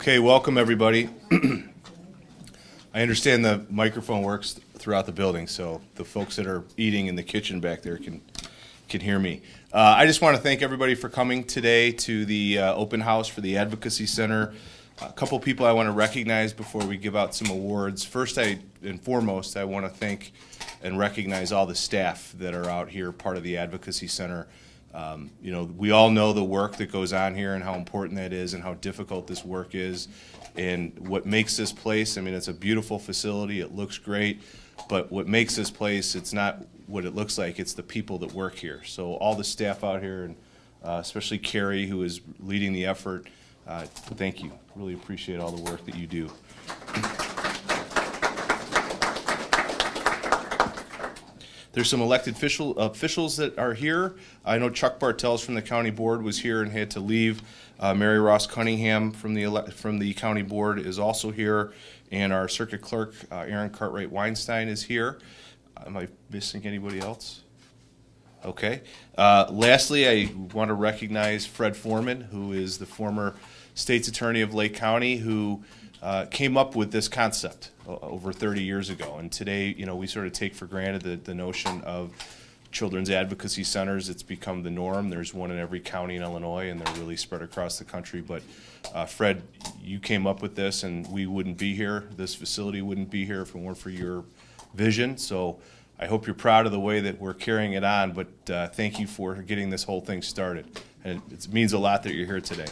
Okay, welcome everybody. I understand the microphone works throughout the building, so the folks that are eating in the kitchen back there can hear me. I just want to thank everybody for coming today to the open house for the Advocacy Center. A couple people I want to recognize before we give out some awards. First and foremost, I want to thank and recognize all the staff that are out here, part of the Advocacy Center. We all know the work that goes on here and how important that is and how difficult this work is and what makes this place. I mean, it's a beautiful facility. It looks great, but what makes this place, it's not what it looks like. It's the people that work here. So all the staff out here, and especially Carrie, who is leading the effort, thank you. Really appreciate all the work that you do. There's some elected officials that are here. I know Chuck Bartels from the county board was here and had to leave. Mary Ross Cunningham from the county board is also here, and our circuit clerk Aaron Cartwright Weinstein is here. Am I missing anybody else? Okay. Lastly, I want to recognize Fred Foreman, who is the former state's attorney of Lake County, who came up with this concept over 30 years ago. And today, we sort of take for granted the notion of children's advocacy centers. It's become the norm. There's one in every county in Illinois, and they're really spread across the country. But Fred, you came up with this, and we wouldn't be here. This facility wouldn't be here if it weren't for your vision. So I hope you're proud of the way that we're carrying it on, but thank you for getting this whole thing started. And it means a lot that you're here today.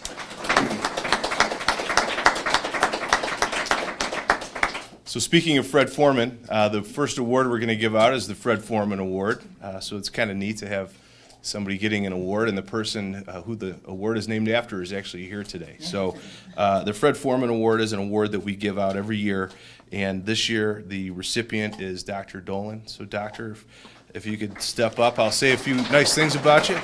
So speaking of Fred Foreman, the first award we're going to give out is the Fred Foreman Award. So it's kind of neat to have somebody getting an award, and the person who the award is named after is actually here today. So the Fred Foreman Award is an award that we give out every year, and this year the recipient is Dr. Dolan. So Doctor, if you could step up, I'll say a few nice things about you.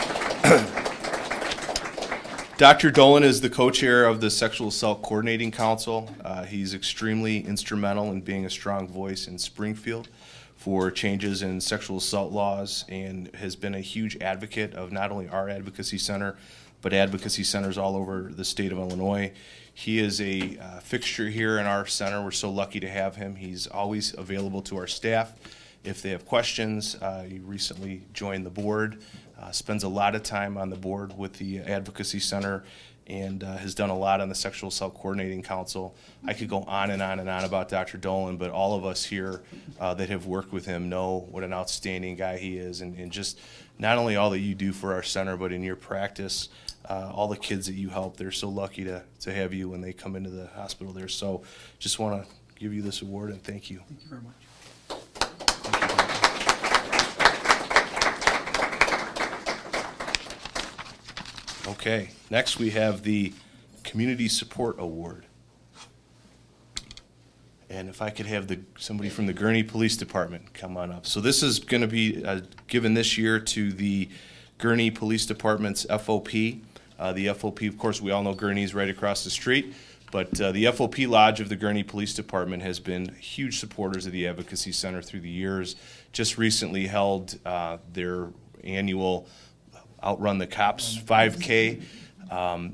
Dr. Dolan is the co-chair of the Sexual Assault Coordinating Council. He's extremely instrumental in being a strong voice in Springfield for changes in sexual assault laws, and has been a huge advocate of not only our advocacy center, but advocacy centers all over the state of Illinois. He is a fixture here in our center. We're so lucky to have him. He's always available to our staff if they have questions. He recently joined the board. Spends a lot of time on the board with the Advocacy Center, and has done a lot on the Sexual Assault Coordinating Council. I could go on and on and on about Dr. Dolan, but all of us here that have worked with him know what an outstanding guy he is, and just not only all that you do for our center, but in your practice, all the kids that you help. They're so lucky to have you when they come into the hospital there. So just want to give you this award and thank you. Thank you very much. Okay, next we have the Community Support Award. And if I could have somebody from the Gurnee Police Department come on up. So this is going to be given this year to the Gurnee Police Department's FOP. The FOP, of course, we all know Gurnee is right across the street, but the FOP Lodge of the Gurnee Police Department has been huge supporters of the Advocacy Center through the years. Just recently held their annual Outrun the Cops 5K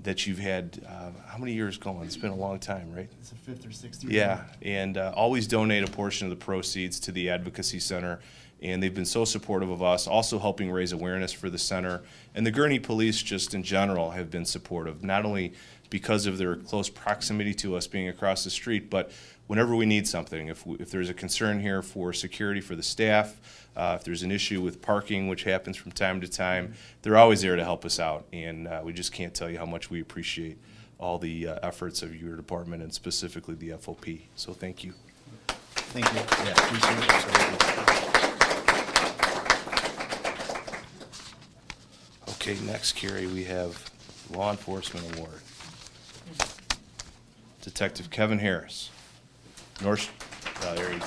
that you've had, how many years going? It's been a long time, right? It's the 5th or 6th year. Yeah, and always donate a portion of the proceeds to the Advocacy Center, and they've been so supportive of us, also helping raise awareness for the center. And the Gurnee Police, just in general, have been supportive, not only because of their close proximity to us being across the street, but whenever we need something, if there's a concern here for security for the staff, if there's an issue with parking, which happens from time to time, they're always there to help us out. And we just can't tell you how much we appreciate all the efforts of your department and specifically the FOP. So thank you. Thank you. Yeah, appreciate it. Okay, next, Carrie, we have Law Enforcement Award. Detective Kevin Harris. There you go.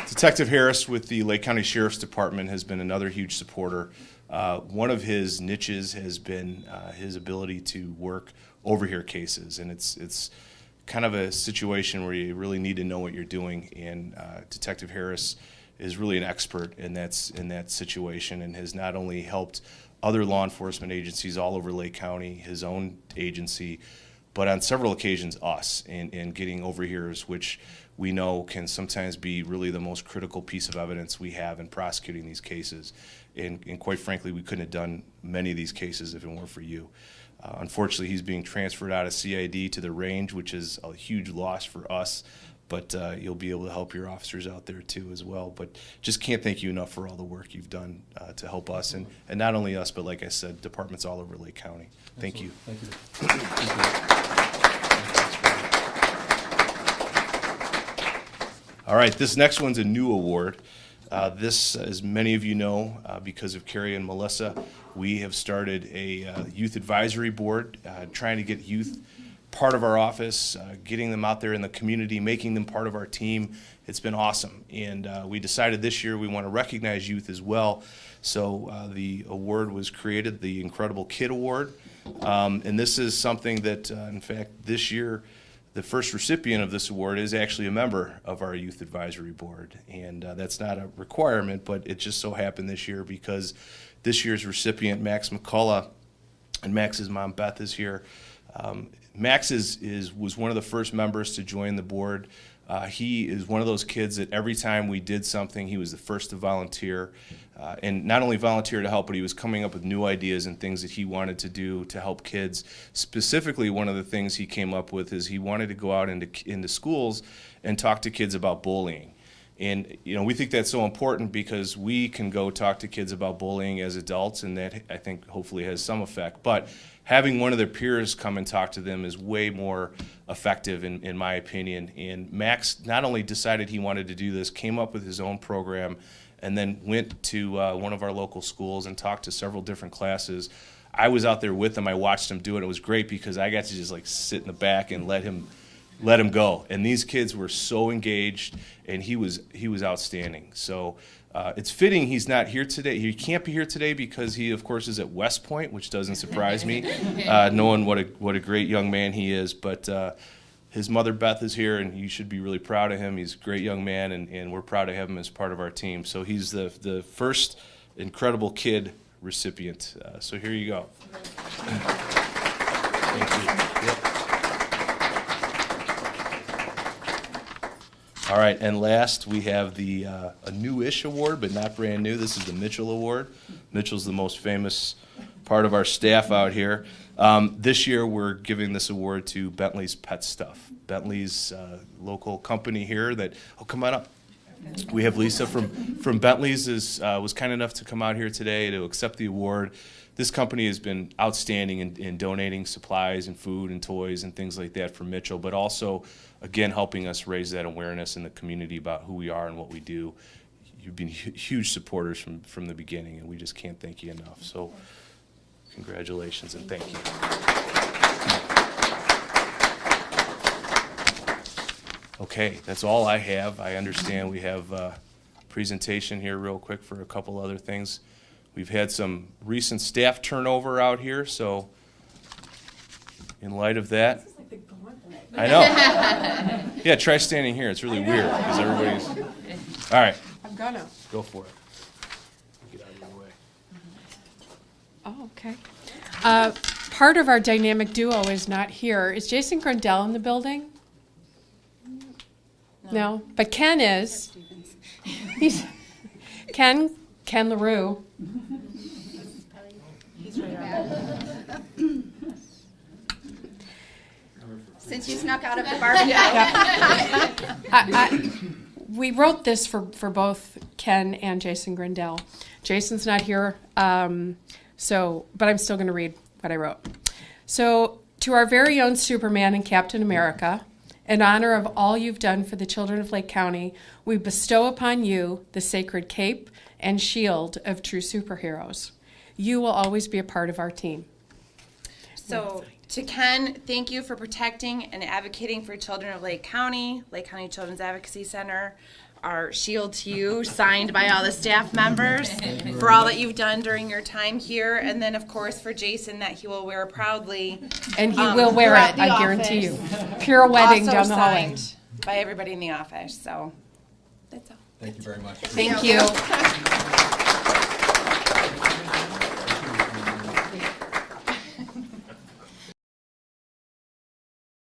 Detective Harris with the Lake County Sheriff's Department has been another huge supporter. One of his niches has been his ability to work overhear cases, and it's kind of a situation where you really need to know what you're doing, and Detective Harris is really an expert in that situation and has not only helped other law enforcement agencies all over Lake County, his own agency, but on several occasions us, in getting overhears, which we know can sometimes be really the most critical piece of evidence we have in prosecuting these cases. And quite frankly, we couldn't have done many of these cases if it weren't for you. Unfortunately, he's being transferred out of CID to the range, which is a huge loss for us, but you'll be able to help your officers out there too as well. But just can't thank you enough for all the work you've done to help us, and not only us, but like I said, departments all over Lake County. Thank you. Thank you. All right, this next one's a new award. This, as many of you know, because of Carrie and Melissa, we have started a youth advisory board, trying to get youth part of our office, getting them out there in the community, making them part of our team. It's been awesome. And we decided this year we want to recognize youth as well. So the award was created, the Incredible Kid Award. And this is something that, in fact, this year, the first recipient of this award is actually a member of our youth advisory board. And that's not a requirement, but it just so happened this year because this year's recipient, Max McCullough, and Max's mom, Beth, is here. Max was one of the first members to join the board. He is one of those kids that every time we did something, he was the first to volunteer. And not only volunteer to help, but he was coming up with new ideas and things that he wanted to do to help kids. Specifically, one of the things he came up with is he wanted to go out into schools and talk to kids about bullying. And we think that's so important because we can go talk to kids about bullying as adults, and that, I think, hopefully has some effect. But having one of their peers come and talk to them is way more effective, in my opinion. And Max not only decided he wanted to do this, came up with his own program, and then went to one of our local schools and talked to several different classes. I was out there with him. I watched him do it. It was great because I got to just sit in the back and let him go. And these kids were so engaged, and he was outstanding. So it's fitting he's not here today. He can't be here today because he, of course, is at West Point, which doesn't surprise me, knowing what a great young man he is. But his mother, Beth, is here, and you should be really proud of him. He's a great young man, and we're proud to have him as part of our team. So he's the first Incredible Kid recipient. So here you go. Thank you. Yep. All right, and last we have a new-ish award, but not brand new. This is the Mitchell Award. Mitchell's the most famous part of our staff out here. This year we're giving this award to Bentley's Pet Stuff. Bentley's local company here that, come on up. We have Lisa from Bentley's was kind enough to come out here today to accept the award. This company has been outstanding in donating supplies and food and toys and things like that for Mitchell, but also, again, helping us raise that awareness in the community about who we are and what we do. You've been huge supporters from the beginning, and we just can't thank you enough. So congratulations and thank you. Okay, that's all I have. I understand we have a presentation here real quick for a couple other things. We've had some recent staff turnover out here, so in light of that, This is like the gauntlet. I know. Yeah, try standing here. It's really weird because everybody's. All right, I'm gonna. go for it. Get out of your way. Oh, okay. Part of our dynamic duo is not here. Is Jason Grandel in the building? No, but Ken is. He's Ken LaRue. Since you snuck out of the barbecue. We wrote this for both Ken and Jason Grandel. Jason's not here, but I'm still going to read what I wrote. So, to our very own Superman and Captain America, in honor of all you've done for the children of Lake County, we bestow upon you the sacred cape and shield of true superheroes. You will always be a part of our team. So, to Ken, thank you for protecting and advocating for children of Lake County Children's Advocacy Center. Our shield to you, signed by all the staff members, for all that you've done during your time here. And then, of course, for Jason, that he will wear proudly. And he will wear throughout it, the I guarantee you. office. Pure wedding Also down the hallway. signed by everybody in the office. So, that's all. Thank you very much. Thank you.